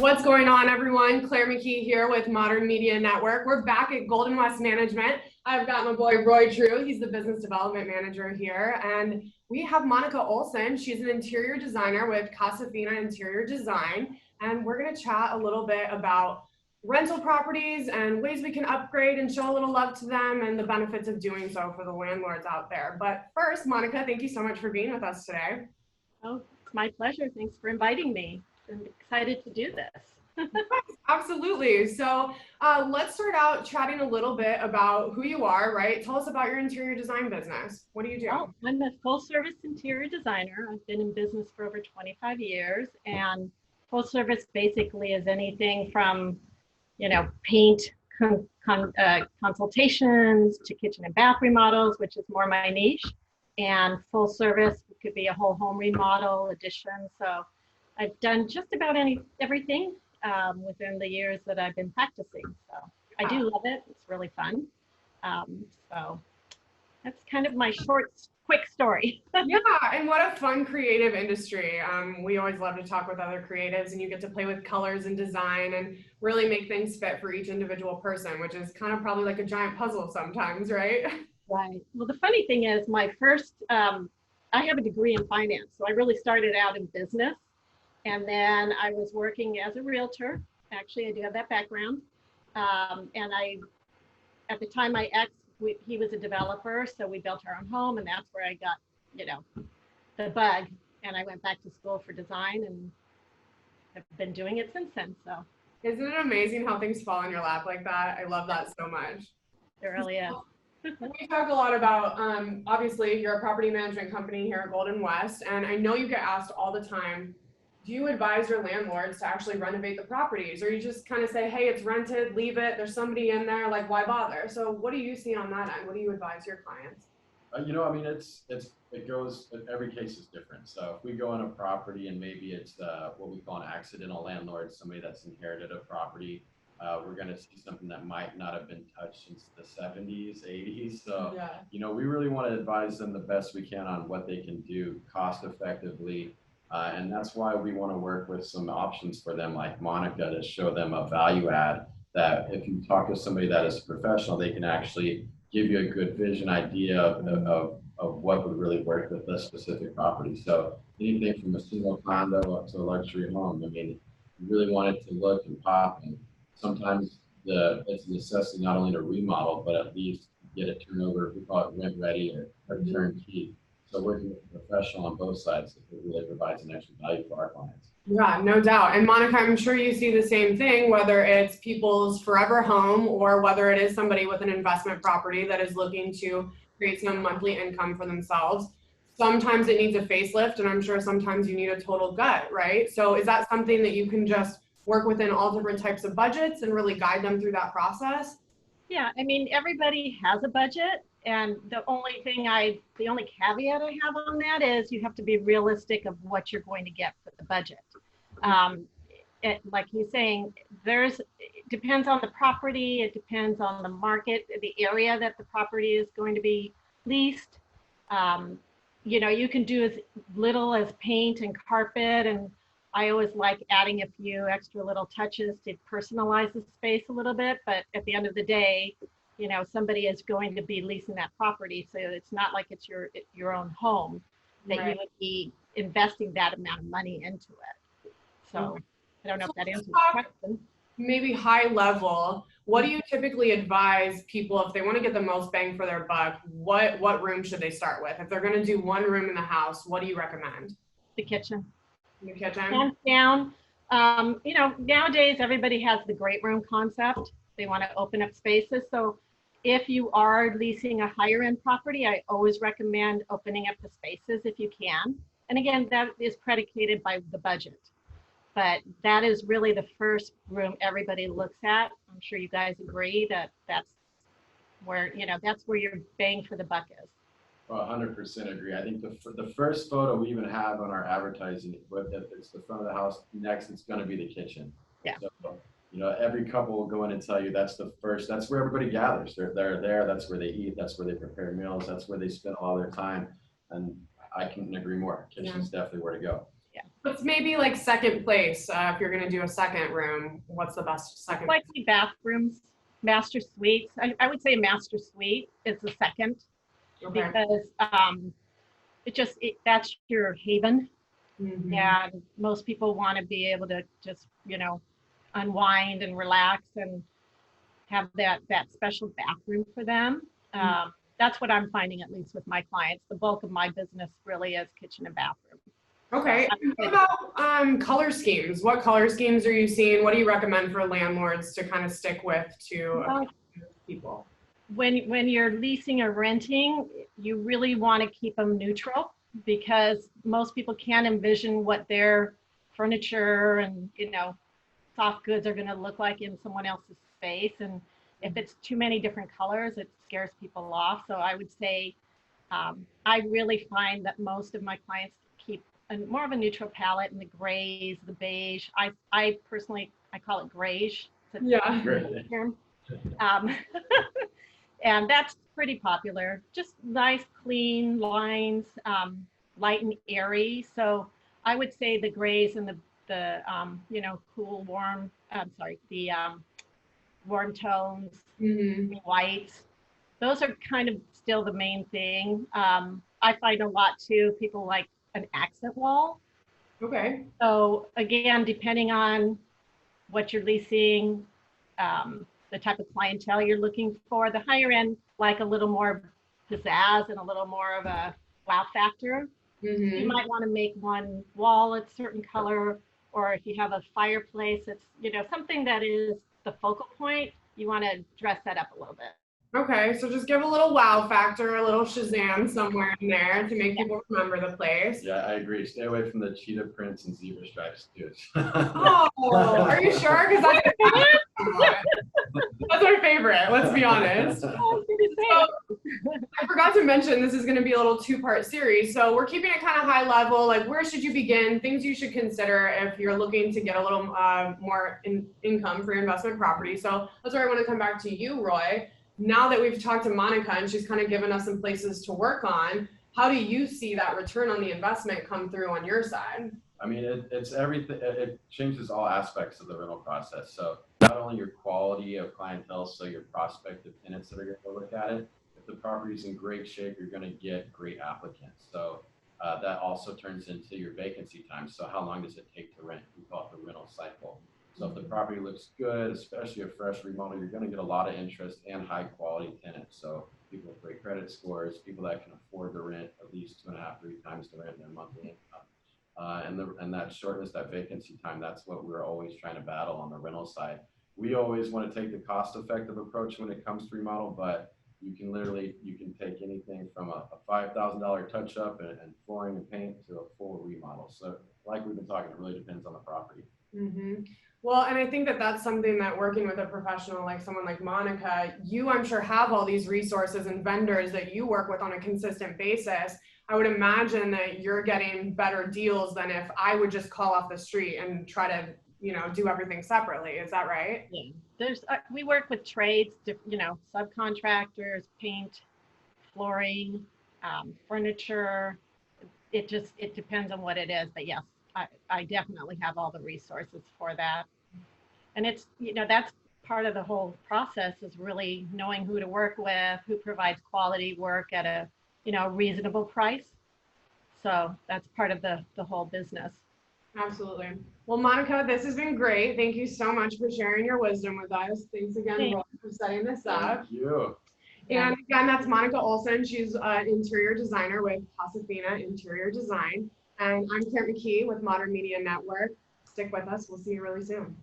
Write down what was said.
What's going on, everyone? Claire McKee here with Modern Media Network. We're back at Golden West Management. I've got my boy Roy Drew. He's the business development manager here. And we have Monica Olson. She's an interior designer with Casa Fina Interior Design. And we're going to chat a little bit about rental properties and ways we can upgrade and show a little love to them and the benefits of doing so for the landlords out there. But first, Monica, thank you so much for being with us today. Oh, it's my pleasure. Thanks for inviting me. I'm excited to do this. Absolutely. So let's start out chatting a little bit about who you are, right? Tell us about your interior design business. What do you do? Well, I'm a full service interior designer. I've been in business for over 25 years, and full service basically is anything from, paint consultations to kitchen and bath remodels, which is more my niche, and full service could be a whole home remodel, addition. So I've done just about everything within the years that I've been practicing. So I do love it. It's really fun. So that's kind of my quick story. Yeah, and what a fun creative industry. We always love to talk with other creatives, and you get to play with colors and design and really make things fit for each individual person, which is kind of probably like a giant puzzle sometimes, right? Right. Well, the funny thing is I have a degree in finance, so I really started out in business. And then I was working as a realtor. Actually, I do have that background. And at the time, he was a developer, so we built our own home, and that's where I got, the bug. And I went back to school for design, and I've been doing it since then. So, isn't it amazing how things fall in your lap like that? I love that so much. It really is. We talk a lot about, obviously, you're a property management company here at Golden West, and I know you get asked all the time, do you advise your landlords to actually renovate the properties, or you just kind of say, hey, it's rented, leave it, there's somebody in there, like, why bother? So what do you see on that end? What do you advise your clients? It goes, every case is different. So if we go on a property and maybe it's what we call an accidental landlord, somebody that's inherited a property, we're going to see something that might not have been touched since the 70s, 80s. So, yeah. We really want to advise them the best we can on what they can do cost effectively. And that's why we want to work with some options for them like Monica to show them a value add that if you talk to somebody that is a professional, they can actually give you a good vision idea of what would really work with this specific property. So anything from a single condo up to a luxury home, you really want it to look and pop. And sometimes it's a necessity not only to remodel, but at least get it turned over, we call it rent ready or turnkey. So working with a professional on both sides, it really provides an extra value for our clients. Yeah, no doubt. And Monica, I'm sure you see the same thing, whether it's people's forever home or whether it is somebody with an investment property that is looking to create some monthly income for themselves. Sometimes it needs a facelift, and I'm sure sometimes you need a total gut, right? So is that something that you can just work within all different types of budgets and really guide them through that process? Yeah, everybody has a budget. And the only caveat I have on that is you have to be realistic of what you're going to get for the budget. Like you're saying, it depends on the property, it depends on the market, the area that the property is going to be leased. You can do as little as paint and carpet, and I always like adding a few extra little touches to personalize the space a little bit, but at the end of the day, somebody is going to be leasing that property. So it's not like it's your own home that you would be investing that amount of money into it. So I don't know if that answers the question. Maybe high level, what do you typically advise people if they want to get the most bang for their buck? What room should they start with? If they're going to do one room in the house, what do you recommend? The kitchen. The kitchen? Hands down. Nowadays everybody has the great room concept. They want to open up spaces. So if you are leasing a higher end property, I always recommend opening up the spaces if you can. And again, that is predicated by the budget. But that is really the first room everybody looks at. I'm sure you guys agree that that's where your bang for the buck is. Well, 100% agree. I think the first photo we even have on our advertising, if it's the front of the house, next it's going to be the kitchen. Yeah. So, every couple will go in and tell you that's where everybody gathers. They're there. That's where they eat. That's where they prepare meals. That's where they spend all their time. And I couldn't agree more. Kitchen's definitely where to go. What's maybe like second place, if you're gonna do a second room, what's the best second? Likely bathrooms, master suites. I would say a master suite is the second Okay. because that's your haven. Mhm. And most people want to be able to just, unwind and relax and have that special bathroom for them. That's what I'm finding, at least with my clients. The bulk of my business really is kitchen and bathroom. Okay. What about color schemes? What color schemes are you seeing? What do you recommend for landlords to kind of stick with to people? When you're leasing or renting, you really want to keep them neutral because most people can't envision what their furniture and soft goods are going to look like in someone else's space. And if it's too many different colors, it scares people off. So I would say I really find that most of my clients keep more of a neutral palette in the grays, the beige. I personally call it grayish. Yeah. Term. And that's pretty popular. Just nice, clean lines, light and airy. So I would say the grays and the cool, warm. The warm tones, whites. Those are kind of still the main thing. I find a lot too. People like an accent wall. Okay. So again, depending on what you're leasing, the type of clientele you're looking for. The higher end, like a little more pizzazz and a little more of a wow factor. You might want to make one wall a certain color, or if you have a fireplace, it's something that is the focal point. You want to dress that up a little bit. Okay, so just give a little wow factor, a little Shazam somewhere in there to make people remember the place. Yeah, I agree. Stay away from the cheetah prints and zebra stripes too. Oh, are you sure? Because that's our favorite, let's be honest. So, I forgot to mention this is going to be a little two-part series. So we're keeping it kind of high level, like where should you begin, things you should consider if you're looking to get a little more income for your investment property. So that's where I want to come back to you, Roy. Now that we've talked to Monica and she's kind of given us some places to work on, how do you see that return on the investment come through on your side? I mean, it's everything. It changes all aspects of the rental process. So not only your quality of clientele, so your prospective tenants that are going to look at it. If the property is in great shape, you're going to get great applicants. So that also turns into your vacancy time. So how long does it take to rent? We call it the rental cycle. So if the property looks good, especially a fresh remodel, you're going to get a lot of interest and high quality tenants. So people with great credit scores, people that can afford to rent at least 2.5, 3 times the rent in their monthly income. And that shortness, that vacancy time, that's what we're always trying to battle on the rental side. We always want to take the cost-effective approach when it comes to remodel, but you can take anything from a $5,000 touch-up and flooring and paint to a full remodel. So like we've been talking, it really depends on the property. Well, and I think that that's something that working with a professional like someone like Monica, you I'm sure have all these resources and vendors that you work with on a consistent basis. I would imagine that you're getting better deals than if I would just call off the street and try to, do everything separately. Is that right? Yeah. We work with trades, subcontractors, paint, flooring, furniture. It depends on what it is, but yes, I definitely have all the resources for that. And it's, that's part of the whole process is really knowing who to work with, who provides quality work at a, reasonable price. So that's part of the whole business. Absolutely. Well, Monica, this has been great. Thank you so much for sharing your wisdom with us. Thanks again, Roy, for setting this up. Thank you. And again, that's Monica Olson. She's an interior designer with Pasafina Interior Design. And I'm Claire McKee with Modern Media Network. Stick with us. We'll see you really soon.